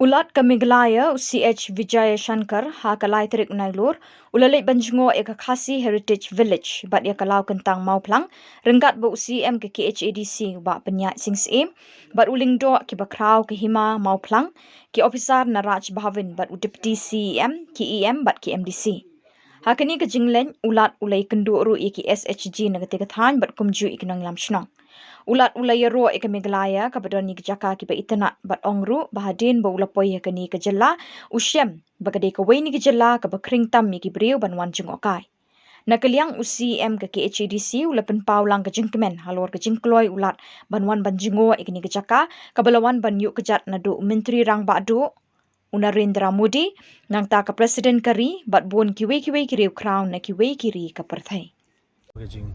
Ulat ke Meghalaya UCH Vijaya Shankar ha kalai terik nailur ulalek banjungo eka khasi heritage village bat ya kalau kentang mauplang renggat bo UCM ke KHADC ba penyat singsim bat ulingdo ki bakrau ke hima mauplang ki officer naraj bhavin bat deputy CEM KEM bat ki MDC hakani ke jinglen ulat ulai kendu ru iki SHG negatif than bat kumju iknang lam shnong ulat ulai ro ek Meghalaya ka badoni ke jaka ki ba itana bat ongru bahadin bo ulapoi hakani ke jela ushem bagade ka waini ke jela ka bakring tam mi ki breu banwan jungokai nakaliang UCM ke KHADC ulapen paulang ke jingkemen halor ke jingkloi ulat banwan banjingo ikni ke jaka ka balawan banyu kejat nadu menteri rang badu Narendra Modi nang ta ka presiden kari bat bon kiwe kiriu crown na kiwe kiri ka perthai Kajing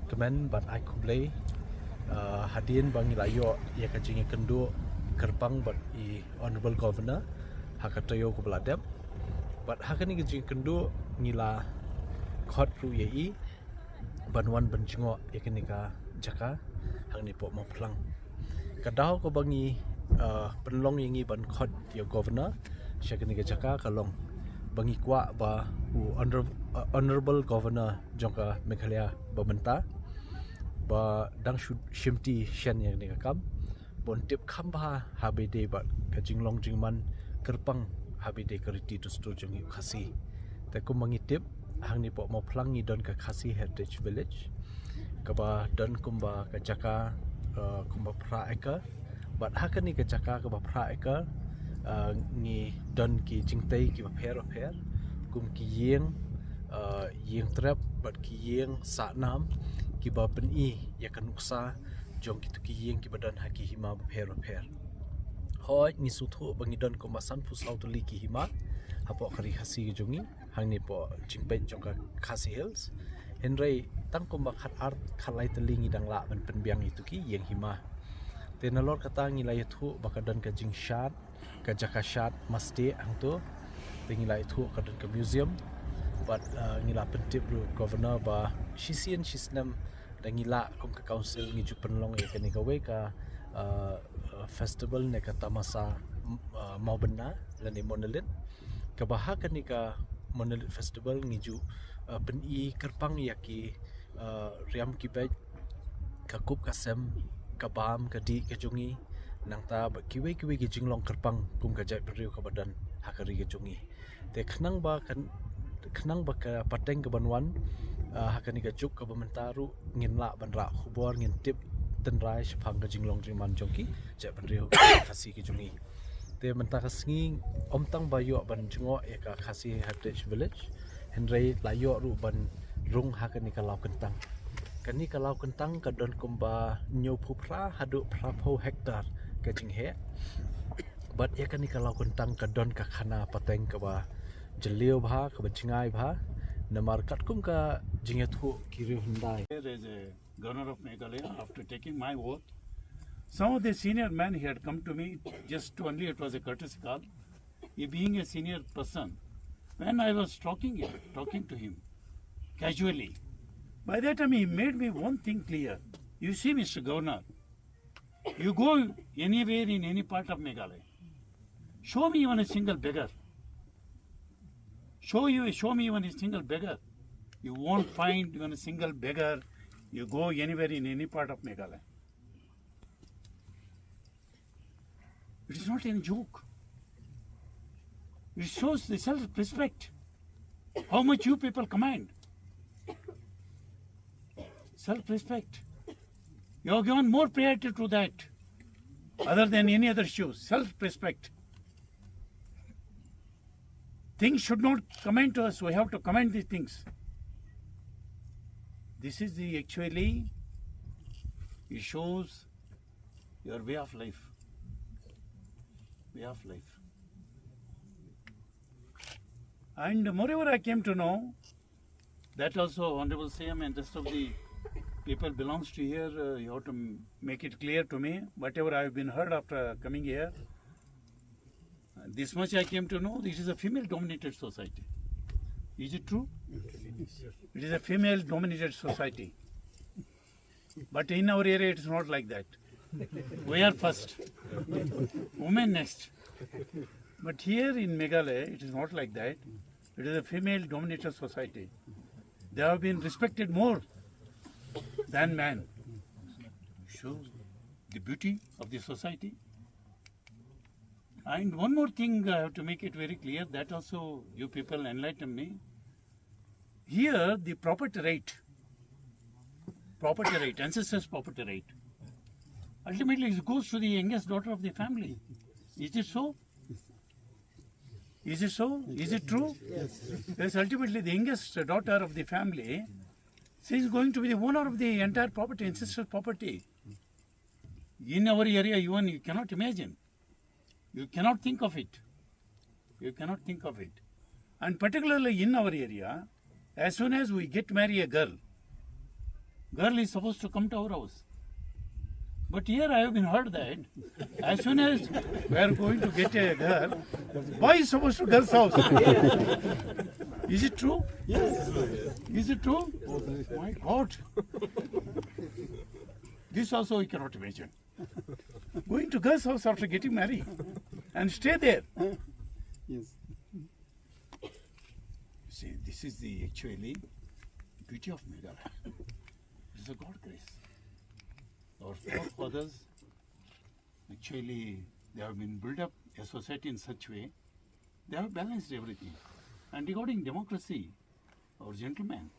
kemen bat ai kublai hadian bangi layo ya kajing kendo kerbang bat I honorable governor hakatayo ko beladem bat hakani kajing kendo ngila khot ru ye banwan banjingo yakni ka jaka hangni po maplang kadau ko bangi penlong yangi ban khot ya governor syakni ka jaka kalong bangi kwa ba honorable governor jongka Meghalaya bamenta ba dang shimti shen yang ni kam bon tip kham ba habide ba kajinglong jingman kerpang habide kariti tu stu jongi khasi ta ko mangi tip hangni po mo phlangi don ka khasi heritage village ka ba don kumba ka jaka kumba phra eka bat hakani ka jaka ka ba phra eka ni don ki jingtai ki ba pher kum ki yeng trap bat ki yeng sa nam ki ba pen ya kan uksa jong ki tu ki yeng ki badan haki hima ba pher hoi ni suthu bangi don ko masan pu sau tu li ki hima hapo khari khasi jongi hangni po jingpe jong ka khasi hills henrei tang ko ba khat art khalai telingi dang la ban pen biang itu ki yeng hima tenalor kata ngilai thu bakadan ka jing shat ka jaka shat maste angto tingilai thu kadan ka museum but ngila pentip ru governor ba shisian shisnam dangila kum ka council ngi jupenlong e kani ka we ka festival ne ka tamasa mau benda lani monelit ka baha kani ka monelit festival ngi ju pen kerpang yaki riam ki baj ka kup kasem ka bam ka di ka jungi nangta ba kiwe ki jinglong kerpang kum ka jai priu ka badan hakari ka jungi te khnang ba ka pateng ke banwan hakani ka juk ka bamentaru nginla banra khubor ngin tip tenrai shphang ka jinglong jingman jongki ja banriu khasi ki jungi te menta ka sngi omtang bayo ban jungo e ka khasi heritage village henrei layo ru ban rung hakani ka law kentang kani ka law kentang ka don kumba nyo phupra hadu phrapo hektar ka jinghe but e kani ka law kentang ka don ka khana pateng ka ba Jaleo bha ka bachingai bha namar katkum ka jingethu kiri hundai. As a governor of Meghalaya, after taking my oath, some of the senior men he had come to me just only it was a courtesy call. He being a senior person, when I was talking to him casually, by that time he made me one thing clear. You see, Mr. Governor, you go anywhere in any part of Meghalaya, show me even a single beggar. Show me even a single beggar. You won't find even a single beggar. You go anywhere in any part of Meghalaya. It is not any joke. It shows the self-respect. How much you people command. Self-respect. You have given more priority to that other than any other issue. Self-respect. Things should not comment to us. We have to comment these things. This is actually, it shows your way of life. Way of life. And moreover, I came to know that also Honorable CM and rest of the people belongs to here. You have to make it clear to me. Whatever I have been heard after coming here. This much I came to know, this is a female-dominated society. Is it true? It is a female-dominated society. But in our area, it is not like that. We are first. Women next. But here in Meghalaya, it is not like that. It is a female-dominated society. They have been respected more than man. Show the beauty of the society. And one more thing I have to make it very clear, that also you people enlighten me. Here the property rate, ancestors' property rate, ultimately it goes to the youngest daughter of the family. Is it so? Is it so? Is it true? Yes, ultimately the youngest daughter of the family, she is going to be the owner of the entire property, ancestral property. In our area, even you cannot imagine. You cannot think of it. You cannot think of it. And particularly in our area, as soon as we get marry a girl is supposed to come to our house. But here I have been heard that as soon as we are going to get a girl, boy is supposed to girl's house. Is it true? Yes. Is it true? Oh my God. This also we cannot imagine. Going to girl's house after getting married and stay there. Yes. See, this is the actually beauty of Meghalaya. It is a God grace. Our forefathers, actually, they have been built up a society in such way, they have balanced everything. And regarding democracy, our gentleman,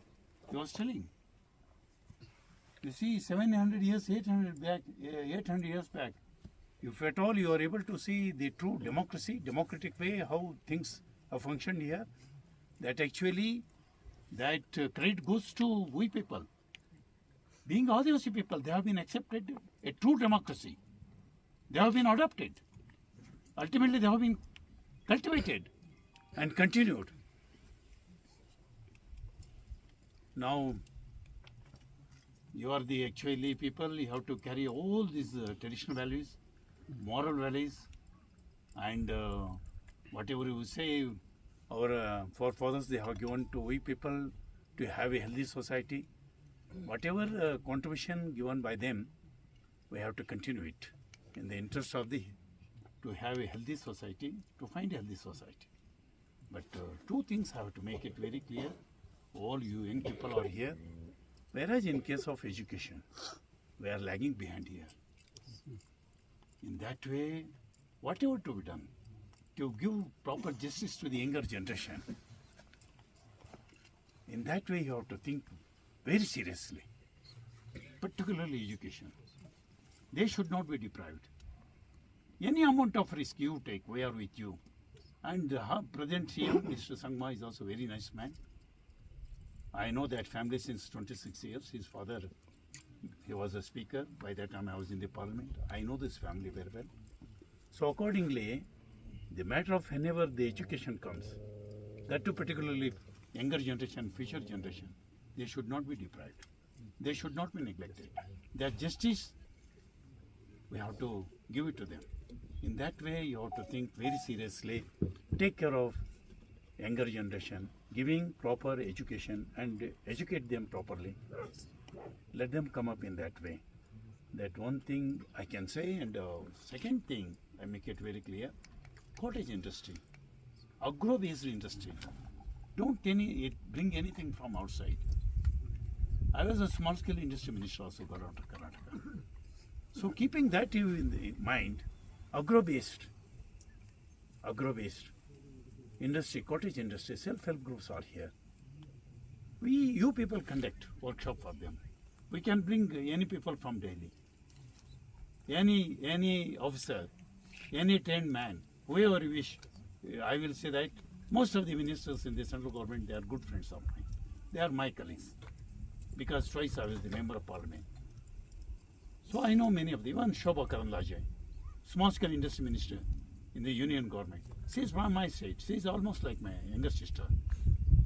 he was telling, you see, 700 years, 800 years back, if at all you are able to see the true democracy, democratic way, how things have functioned here, that actually, that credit goes to we people. Being Adivasi people, they have been accepted a true democracy. They have been adopted. Ultimately, they have been cultivated and continued. Now, you are the actually people, you have to carry all these traditional values, moral values, and whatever you say, our forefathers, they have given to we people to have a healthy society. Whatever contribution given by them, we have to continue it in the interest of the, to have a healthy society, to find a healthy society. But two things have to make it very clear. All you young people are here, whereas in case of education, we are lagging behind here. In that way, whatever to be done, to give proper justice to the younger generation, in that way you have to think very seriously, particularly education. They should not be deprived. Any amount of risk you take, we are with you. And present CM, Mr. Sangma, is also a very nice man. I know that family since 26 years. His father, he was a speaker. By that time I was in the parliament. I know this family very well. So accordingly, the matter of whenever the education comes, that too particularly younger generation, future generation, they should not be deprived. They should not be neglected. Their justice, we have to give it to them. In that way, you have to think very seriously, take care of younger generation, giving proper education and educate them properly. Let them come up in that way. That one thing I can say, and second thing, I make it very clear, cottage industry, agro-based industry. Don't bring anything from outside. I was a small-scale industry minister also, Karnataka. So keeping that in the mind, agro-based industry, cottage industry, self-help groups are here. You people conduct workshop for them. We can bring any people from Delhi, any officer, any trained man, whoever you wish. I will say that most of the ministers in the central government, they are good friends of mine. They are my colleagues, because twice I was the member of parliament. So I know many of them. Even Shobha Karanlajai, small-scale industry minister in the union government. She is from my state. She is almost like my younger sister.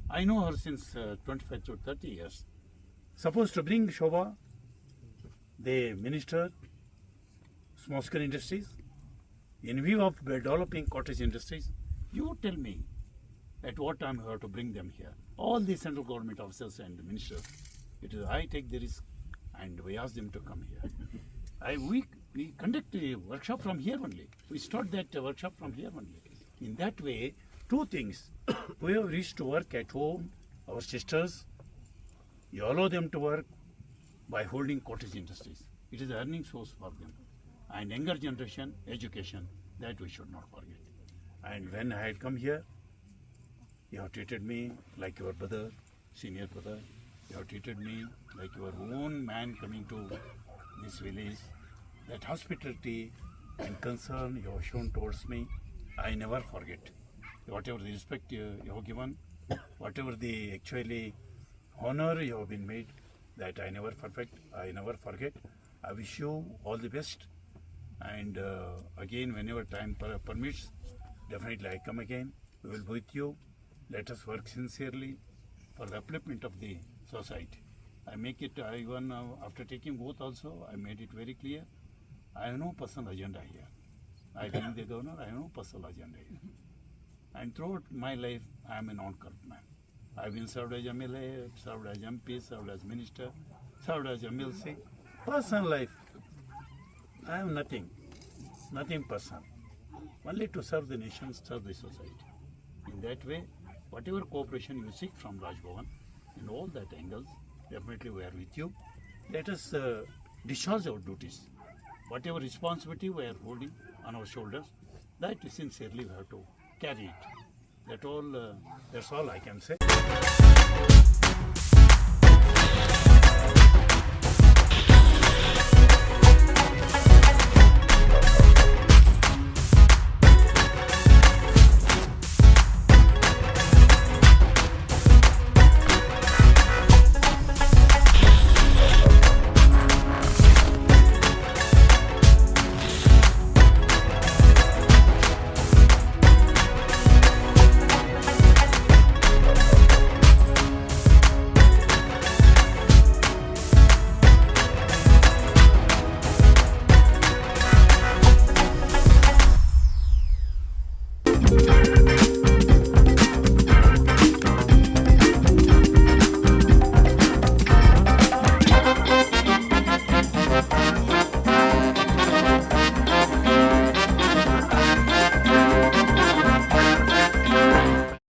I know her since 25 to 30 years. Supposed to bring Shobha, the minister, small-scale industries, in view of developing cottage industries. You tell me at what time I have to bring them here. All the central government officers and ministers, I take the risk and we ask them to come here. we conduct a workshop from here only. We start that workshop from here only. In that way, two things. We have reached to work at home, our sisters, you allow them to work by holding cottage industries. It is an earning source for them. And younger generation, education, that we should not forget. And when I had come here, you have treated me like your brother, senior brother. You have treated me like your own man coming to this village. That hospitality and concern you have shown towards me, I never forget. Whatever the respect you have given, whatever the actually honor you have been made, that I never forget. I wish you all the best. And again, whenever time permits, definitely I come again. We will be with you. Let us work sincerely for the upliftment of the society. I make it, even after taking oath also, I made it very clear. I have no personal agenda here. I being the governor, I have no personal agenda here. And throughout my life, I am a non-corrupt man. I've been served as MLA, served as MP, served as minister, served as MLC. Personal life, I have nothing personal. Only to serve the nation, serve the society. In that way, whatever cooperation you seek from Raj Bhavan, in all that angles, definitely we are with you. Let us discharge our duties. Whatever responsibility we are holding on our shoulders, that sincerely we have to carry it. That's all I can say.